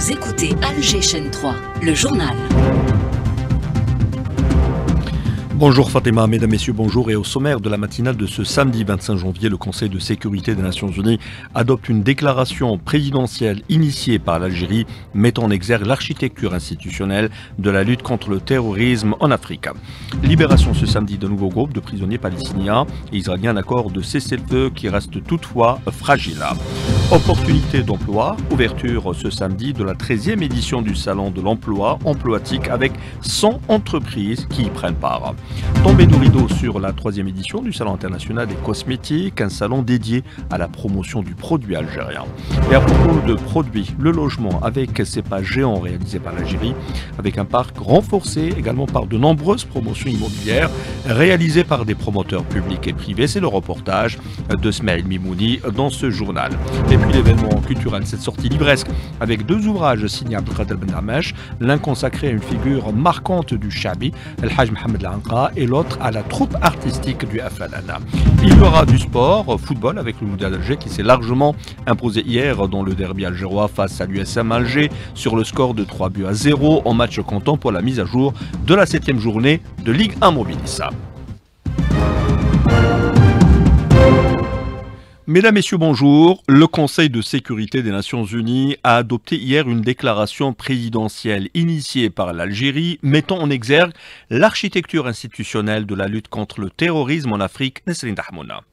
Vous écoutez Alger Chaîne 3, le journal. Bonjour Fatima, mesdames, messieurs, bonjour. Et au sommaire de la matinale de ce samedi 25 janvier, le Conseil de sécurité des Nations Unies adopte une déclaration présidentielle initiée par l'Algérie mettant en exergue l'architecture institutionnelle de la lutte contre le terrorisme en Afrique. Libération ce samedi d'un nouveau groupe de prisonniers palestiniens et israéliens, un accord de cessez-le-feu qui reste toutefois fragile. Opportunité d'emploi, ouverture ce samedi de la 13e édition du Salon de l'emploi emploatique avec 100 entreprises qui y prennent part. Tombée de rideau sur la 3e édition du Salon international des cosmétiques, un salon dédié à la promotion du produit algérien. Et à propos de produits, le logement avec ces pas géants réalisés par l'Algérie, avec un parc renforcé également par de nombreuses promotions immobilières réalisées par des promoteurs publics et privés. C'est le reportage de Smaïl Mimouni dans ce journal. Et puis l'événement culturel, cette sortie livresque avec deux ouvrages signés Abdelkader Ben Hamesh, l'un consacré à une figure marquante du Chabi, El Haj Mohamed Lanqa, et l'autre à la troupe artistique du Afalana. Il y aura du sport, football avec le Moudia d'Alger qui s'est largement imposé hier dans le derby algérois face à l'USM Alger sur le score de 3-0 en match comptant pour la mise à jour de la 7e journée de Ligue 1 Mobilis. Mesdames, Messieurs, bonjour. Le Conseil de sécurité des Nations Unies a adopté hier une déclaration présidentielle initiée par l'Algérie mettant en exergue l'architecture institutionnelle de la lutte contre le terrorisme en Afrique. Nesrine Dahmouna.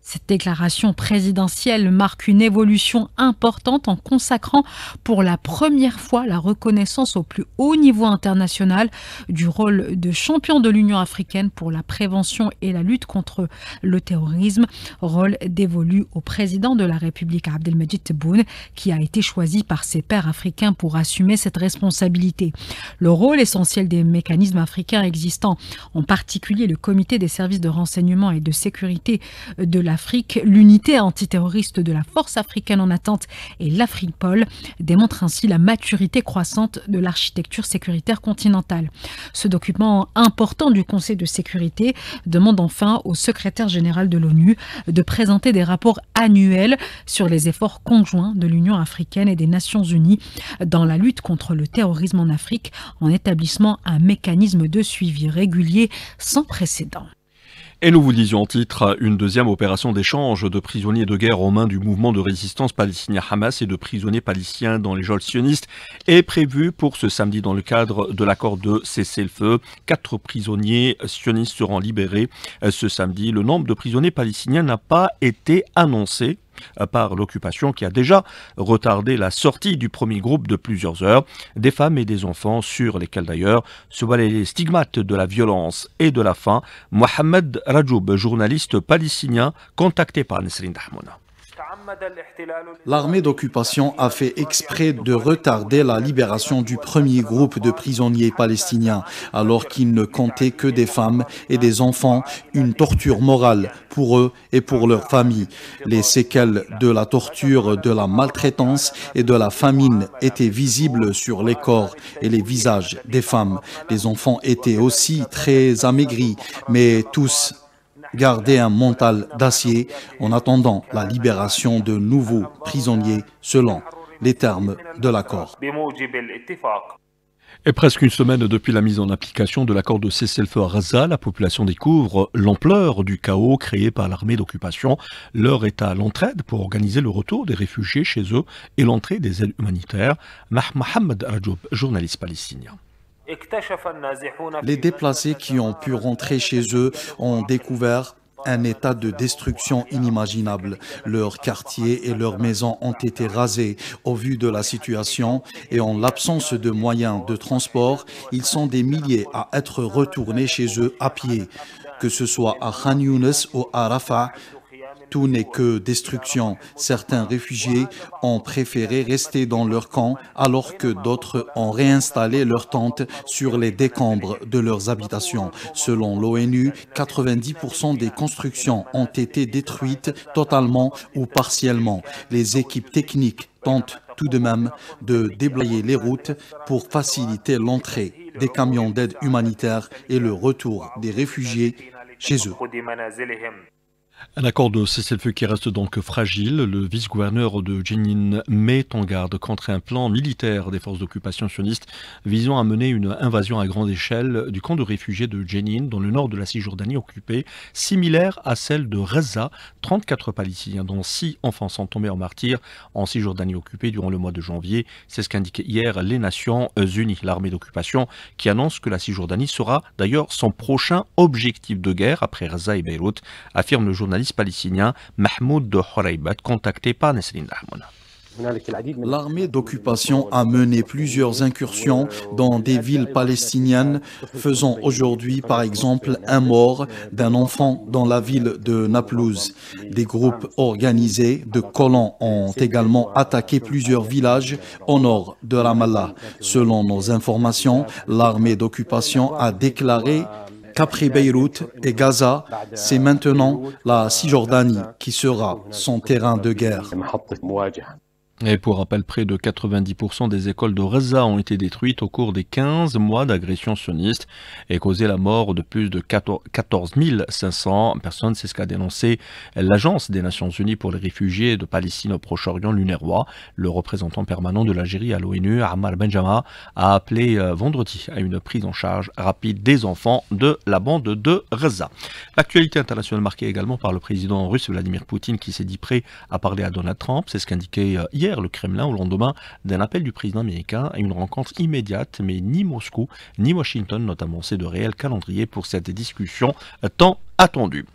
Cette déclaration présidentielle marque une évolution importante en consacrant pour la première fois la reconnaissance au plus haut niveau international du rôle de champion de l'Union africaine pour la prévention et la lutte contre le terrorisme, rôle dévolu au président de la République Abdelmadjid Tebboune qui a été choisi par ses pairs africains pour assumer cette responsabilité. Le rôle essentiel des mécanismes africains existants, en particulier le comité des services de renseignement et de sécurité de l'Afrique, l'unité antiterroriste de la force africaine en attente et l'Afripol démontrent ainsi la maturité croissante de l'architecture sécuritaire continentale. Ce document important du Conseil de sécurité demande enfin au secrétaire général de l'ONU de présenter des rapports annuels sur les efforts conjoints de l'Union africaine et des Nations unies dans la lutte contre le terrorisme en Afrique en établissant un mécanisme de suivi régulier sans précédent. Et nous vous disions en titre, une deuxième opération d'échange de prisonniers de guerre aux mains du mouvement de résistance palestinien Hamas et de prisonniers palestiniens dans les geôles sionistes est prévue pour ce samedi dans le cadre de l'accord de cessez-le-feu. 4 prisonniers sionistes seront libérés ce samedi. Le nombre de prisonniers palestiniens n'a pas été annoncé par l'occupation qui a déjà retardé la sortie du premier groupe de plusieurs heures, des femmes et des enfants sur lesquels d'ailleurs se voient les stigmates de la violence et de la faim. Mohamed Rajoub, journaliste palestinien contacté par Nesrine Dahmouna. L'armée d'occupation a fait exprès de retarder la libération du premier groupe de prisonniers palestiniens, alors qu'ils ne comptaient que des femmes et des enfants, une torture morale pour eux et pour leurs familles. Les séquelles de la torture, de la maltraitance et de la famine étaient visibles sur les corps et les visages des femmes. Les enfants étaient aussi très amaigris, mais tous garder un mental d'acier en attendant la libération de nouveaux prisonniers selon les termes de l'accord. Et presque une semaine depuis la mise en application de l'accord de cessez-le-feu à Gaza, la population découvre l'ampleur du chaos créé par l'armée d'occupation. L'heure est à l'entraide pour organiser le retour des réfugiés chez eux et l'entrée des aides humanitaires. Mohamed Rajoub, journaliste palestinien. Les déplacés qui ont pu rentrer chez eux ont découvert un état de destruction inimaginable. Leurs quartiers et leurs maisons ont été rasés. Au vu de la situation et en l'absence de moyens de transport, ils sont des milliers à être retournés chez eux à pied. Que ce soit à Khan Younes ou à Rafah, tout n'est que destruction. Certains réfugiés ont préféré rester dans leur camp alors que d'autres ont réinstallé leurs tentes sur les décombres de leurs habitations. Selon l'ONU, 90% des constructions ont été détruites totalement ou partiellement. Les équipes techniques tentent tout de même de déblayer les routes pour faciliter l'entrée des camions d'aide humanitaire et le retour des réfugiés chez eux. Un accord de cessez-le-feu qui reste donc fragile. Le vice-gouverneur de Jenin met en garde contre un plan militaire des forces d'occupation sionistes visant à mener une invasion à grande échelle du camp de réfugiés de Jenin dans le nord de la Cisjordanie occupée, similaire à celle de Reza. 34 Palestiniens, dont 6 enfants, sont tombés en martyrs en Cisjordanie occupée durant le mois de janvier. C'est ce qu'indiquait hier les Nations Unies, l'armée d'occupation, qui annonce que la Cisjordanie sera d'ailleurs son prochain objectif de guerre après Reza et Beyrouth, affirme le journaliste palestinien Mahmoud Horeibat, contacté par Nesrine Lahmouna. L'armée d'occupation a mené plusieurs incursions dans des villes palestiniennes, faisant aujourd'hui par exemple un mort d'un enfant dans la ville de Naplouse. Des groupes organisés de colons ont également attaqué plusieurs villages au nord de Ramallah. Selon nos informations, l'armée d'occupation a déclaré qu'après Beyrouth et Gaza, c'est maintenant la Cisjordanie qui sera son terrain de guerre. Et pour rappel, près de 90% des écoles de Reza ont été détruites au cours des 15 mois d'agression sioniste et causé la mort de plus de 14 500 personnes. C'est ce qu'a dénoncé l'Agence des Nations Unies pour les réfugiés de Palestine au Proche-Orient, l'UNRWA. Le représentant permanent de l'Algérie à l'ONU, Ammar Benjama, a appelé vendredi à une prise en charge rapide des enfants de la bande de Reza. L'actualité internationale marquée également par le président russe Vladimir Poutine qui s'est dit prêt à parler à Donald Trump. C'est ce qu'indiquait hier le Kremlin au lendemain d'un appel du président américain à une rencontre immédiate, mais ni Moscou ni Washington notamment c'est de réel calendrier pour cette discussion tant attendue.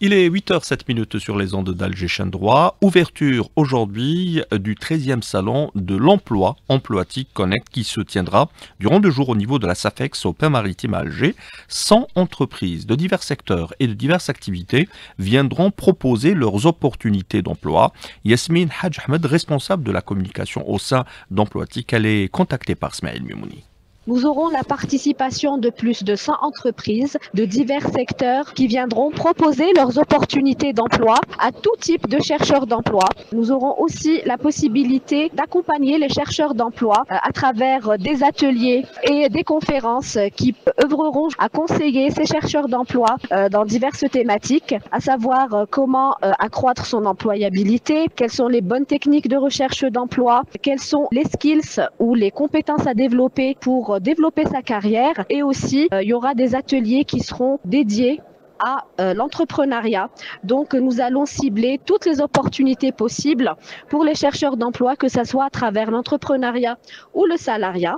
Il est 8h07 sur les ondes d'Alger Chaîne Droit. Ouverture aujourd'hui du 13e salon de l'emploi Emploatique Connect qui se tiendra durant 2 jours au niveau de la SAFEX au Pin Maritime à Alger. 100 entreprises de divers secteurs et de diverses activités viendront proposer leurs opportunités d'emploi. Yasmine Hadj Ahmed, responsable de la communication au sein d'Emploatique, elle est contactée par Smaïl Mimouni. Nous aurons la participation de plus de 100 entreprises de divers secteurs qui viendront proposer leurs opportunités d'emploi à tout type de chercheurs d'emploi. Nous aurons aussi la possibilité d'accompagner les chercheurs d'emploi à travers des ateliers et des conférences qui œuvreront à conseiller ces chercheurs d'emploi dans diverses thématiques, à savoir comment accroître son employabilité, quelles sont les bonnes techniques de recherche d'emploi, quelles sont les skills ou les compétences à développer pour développer sa carrière, et aussi il y aura des ateliers qui seront dédiés à l'entrepreneuriat. Donc nous allons cibler toutes les opportunités possibles pour les chercheurs d'emploi, que ce soit à travers l'entrepreneuriat ou le salariat.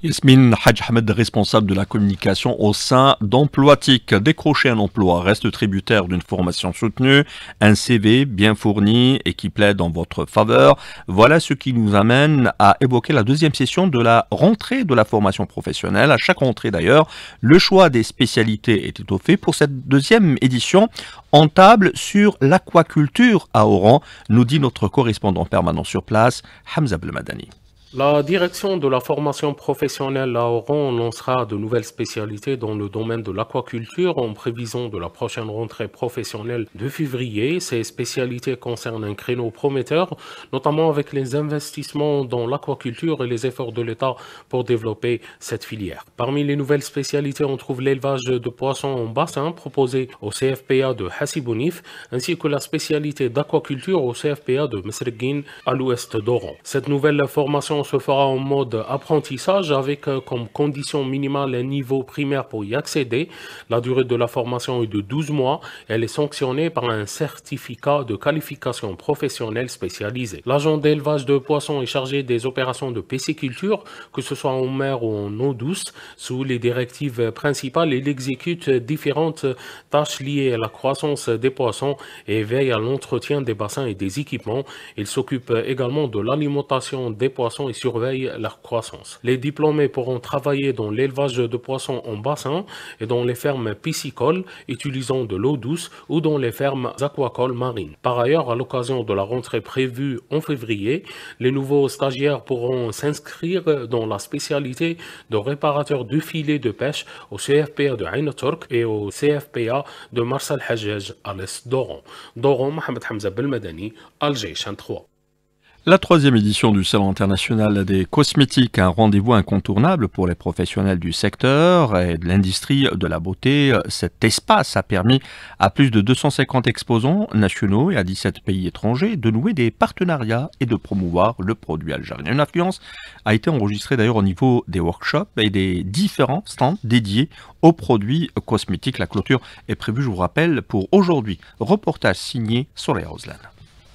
Yasmine Hadj Ahmed, responsable de la communication au sein d'Emploatique. Décrocher un emploi reste tributaire d'une formation soutenue, un CV bien fourni et qui plaide en votre faveur. Voilà ce qui nous amène à évoquer la deuxième session de la rentrée de la formation professionnelle. À chaque rentrée d'ailleurs, le choix des spécialités est étoffé. Pour cette deuxième édition, on table sur l'aquaculture à Oran, nous dit notre correspondant permanent sur place, Hamza Belmadani. La direction de la formation professionnelle à Oran lancera de nouvelles spécialités dans le domaine de l'aquaculture en prévision de la prochaine rentrée professionnelle de février. Ces spécialités concernent un créneau prometteur, notamment avec les investissements dans l'aquaculture et les efforts de l'État pour développer cette filière. Parmi les nouvelles spécialités, on trouve l'élevage de poissons en bassin proposé au CFPA de Hassibounif, ainsi que la spécialité d'aquaculture au CFPA de Mesreguine à l'ouest d'Oran. Cette nouvelle formation se fera en mode apprentissage avec comme condition minimale un niveau primaire pour y accéder. La durée de la formation est de 12 mois. Elle est sanctionnée par un certificat de qualification professionnelle spécialisé. L'agent d'élevage de poissons est chargé des opérations de pisciculture, que ce soit en mer ou en eau douce. Sous les directives principales, il exécute différentes tâches liées à la croissance des poissons et veille à l'entretien des bassins et des équipements. Il s'occupe également de l'alimentation des poissons et surveille leur croissance. Les diplômés pourront travailler dans l'élevage de poissons en bassin et dans les fermes piscicoles utilisant de l'eau douce ou dans les fermes aquacoles marines. Par ailleurs, à l'occasion de la rentrée prévue en février, les nouveaux stagiaires pourront s'inscrire dans la spécialité de réparateur de filets de pêche au CFPA de Ain Turk et au CFPA de Mars Al-Hajjaj à l'est d'Oran. Mohamed Hamza Belmadani, Alger, Chaîne 3. La 3e édition du Salon international des cosmétiques, un rendez-vous incontournable pour les professionnels du secteur et de l'industrie de la beauté. Cet espace a permis à plus de 250 exposants nationaux et à 17 pays étrangers de nouer des partenariats et de promouvoir le produit algérien. Une affluence a été enregistrée d'ailleurs au niveau des workshops et des différents stands dédiés aux produits cosmétiques. La clôture est prévue, je vous rappelle, pour aujourd'hui. Reportage signé Soraya Rozlan.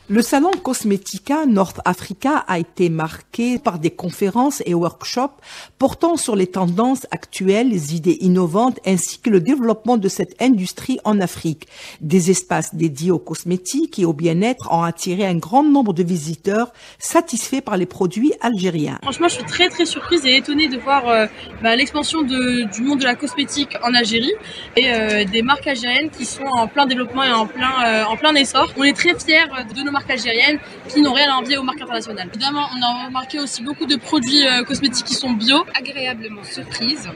Le salon Cosmetica North Africa a été marqué par des conférences et workshops portant sur les tendances actuelles, les idées innovantes ainsi que le développement de cette industrie en Afrique. Des espaces dédiés aux cosmétiques et au bien-être ont attiré un grand nombre de visiteurs satisfaits par les produits algériens. Franchement, je suis très surprise et étonnée de voir l'expansion du monde de la cosmétique en Algérie et des marques algériennes qui sont en plein développement et en plein essor. On est très fiers de nos marques algériennes qui n'ont rien à envier aux marques internationales. Évidemment, on a remarqué aussi beaucoup de produits cosmétiques qui sont bio. Agréablement surprise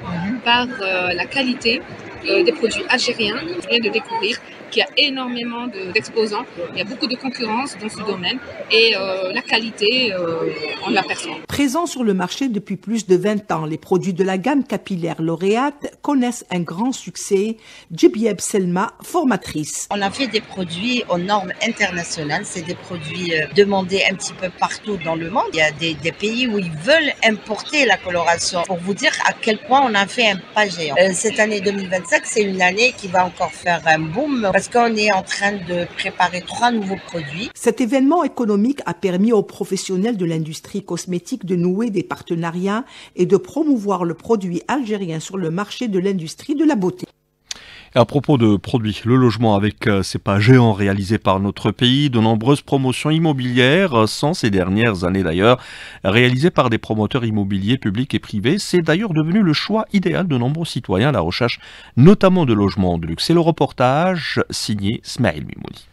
par la qualité des produits algériens. Je viens de découvrir qu'il y a énormément d'exposants, il y a beaucoup de concurrence dans ce domaine et la qualité, on l'aperçoit. Présents sur le marché depuis plus de 20 ans, les produits de la gamme capillaire lauréate connaissent un grand succès. Djibieb Selma, formatrice. On a fait des produits aux normes internationales, c'est des produits demandés un petit peu partout dans le monde. Il y a des pays où ils veulent importer la coloration. Pour vous dire à quel point on a fait un pas géant. Cette année 2025, c'est une année qui va encore faire un boom parce qu'on est en train de préparer 3 nouveaux produits. Cet événement économique a permis aux professionnels de l'industrie cosmétique de nouer des partenariats et de promouvoir le produit algérien sur le marché de l'industrie de la beauté. Et à propos de produits, le logement avec ses pas géants réalisés par notre pays, de nombreuses promotions immobilières, sans ces dernières années d'ailleurs, réalisées par des promoteurs immobiliers publics et privés, c'est d'ailleurs devenu le choix idéal de nombreux citoyens à la recherche notamment de logements de luxe. C'est le reportage signé Smaïl Mimouni.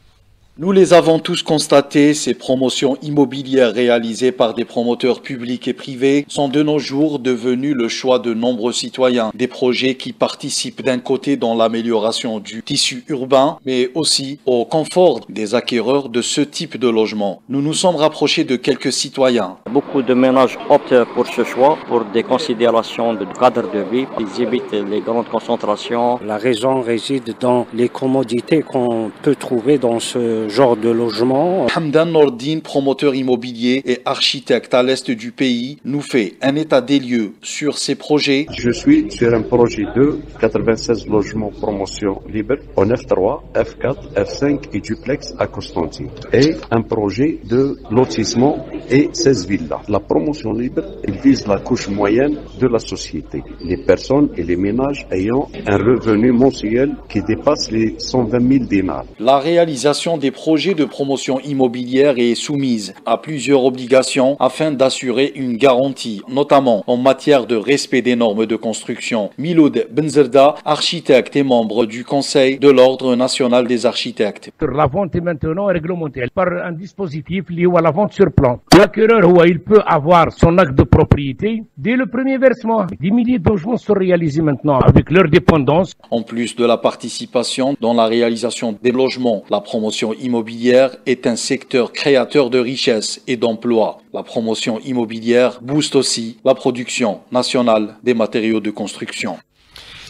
Nous les avons tous constatés, ces promotions immobilières réalisées par des promoteurs publics et privés sont de nos jours devenues le choix de nombreux citoyens. Des projets qui participent d'un côté dans l'amélioration du tissu urbain, mais aussi au confort des acquéreurs de ce type de logement. Nous nous sommes rapprochés de quelques citoyens. Beaucoup de ménages optent pour ce choix pour des considérations de cadre de vie. Ils évitent les grandes concentrations. La raison réside dans les commodités qu'on peut trouver dans ce genre de logement. Hamdan Nordine, promoteur immobilier et architecte à l'est du pays, nous fait un état des lieux sur ces projets. Je suis sur un projet de 96 logements promotion libre au F3, F4, F5 et duplex à Constantine. Et un projet de lotissement et 16 villas. La promotion libre, elle vise la couche moyenne de la société. Les personnes et les ménages ayant un revenu mensuel qui dépasse les 120 000 dinars. La réalisation des projets de promotion immobilière est soumise à plusieurs obligations afin d'assurer une garantie, notamment en matière de respect des normes de construction. Miloud Benzerda, architecte et membre du Conseil de l'Ordre national des architectes. La vente est maintenant réglementée par un dispositif lié à la vente sur plan. L'acquéreur, il peut avoir son acte de propriété dès le premier versement. Des milliers de logements sont réalisés maintenant avec leur dépendance. En plus de la participation dans la réalisation des logements, la promotion immobilière est un secteur créateur de richesses et d'emplois. La promotion immobilière booste aussi la production nationale des matériaux de construction.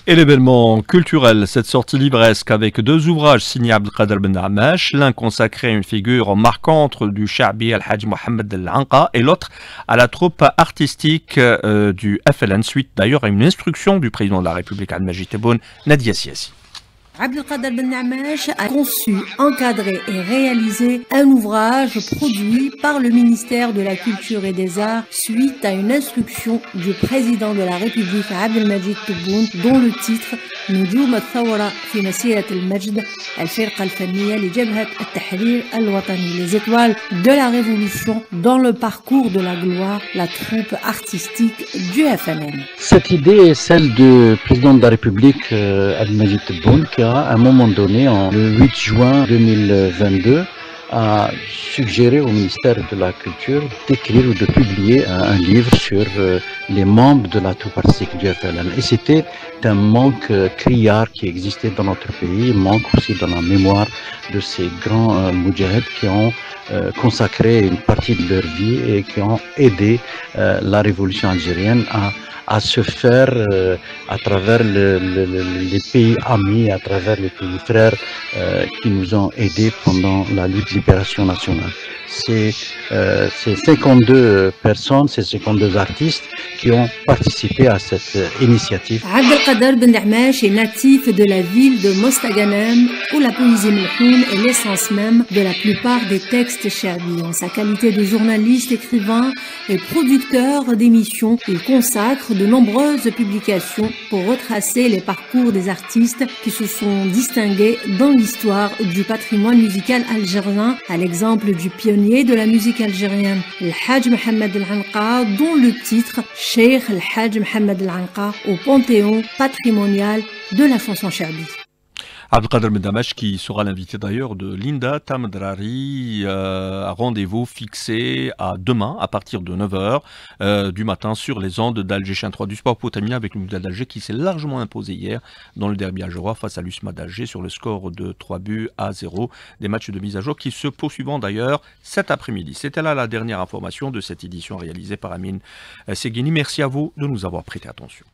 Et l'événement culturel, cette sortie livresque avec 2 ouvrages signés Abdelkader Ben Amash, l'un consacré à une figure marquante du Sha'bi Al-Hajj Mohamed Al-Anqa et l'autre à la troupe artistique du FLN, suite d'ailleurs à une instruction du président de la République Abdelmajid Tebboune, Nadia Siassi. Abdelkader Ben Amash a conçu, encadré et réalisé un ouvrage produit par le ministère de la Culture et des Arts suite à une instruction du président de la République Abdelmajid Tebboune dont le titre نجوم الثورة في مسيرة المجد الفرقة الفنية لجبهة التحرير الوطني, les étoiles de la révolution dans le parcours de la gloire, la troupe artistique du FLN. Cette idée est celle du président de la République Abdelmajid Tebboune qui a à un moment donné, le 8 juin 2022, a suggéré au ministère de la Culture d'écrire ou de publier un livre sur les membres de la troupe artistique du FLN. Et c'était un manque criard qui existait dans notre pays, manque aussi dans la mémoire de ces grands moudjahids qui ont consacré une partie de leur vie et qui ont aidé la révolution algérienne à se faire à travers les pays amis, à travers les pays frères qui nous ont aidés pendant la lutte de libération nationale. C'est 52 personnes, ces 52 artistes qui ont participé à cette initiative. Abdelkader Ben Dahmash est natif de la ville de Mostaganem où la poésie melhoun est l'essence même de la plupart des textes cherbi. En sa qualité de journaliste, écrivain et producteur d'émissions, il consacre de nombreuses publications pour retracer les parcours des artistes qui se sont distingués dans l'histoire du patrimoine musical algérien, à l'exemple du pionnier de la musique algérienne, El Hadj Mohamed El Anqa, dont le titre Cheikh El Hadj Mohamed El Anqa au panthéon patrimonial de la chanson cherbi. Abdelkader Ben Dahmash qui sera l'invité d'ailleurs de Linda Tamdrari, rendez-vous fixé à demain à partir de 9h du matin sur les ondes d'Alger Chaîne 3 du sport pour terminer avec le Moudjahid d'Alger qui s'est largement imposé hier dans le derby algérois face à l'USMA d'Alger sur le score de 3-0. Des matchs de mise à jour qui se poursuivront d'ailleurs cet après-midi. C'était là la dernière information de cette édition réalisée par Amine Seguini. Merci à vous de nous avoir prêté attention.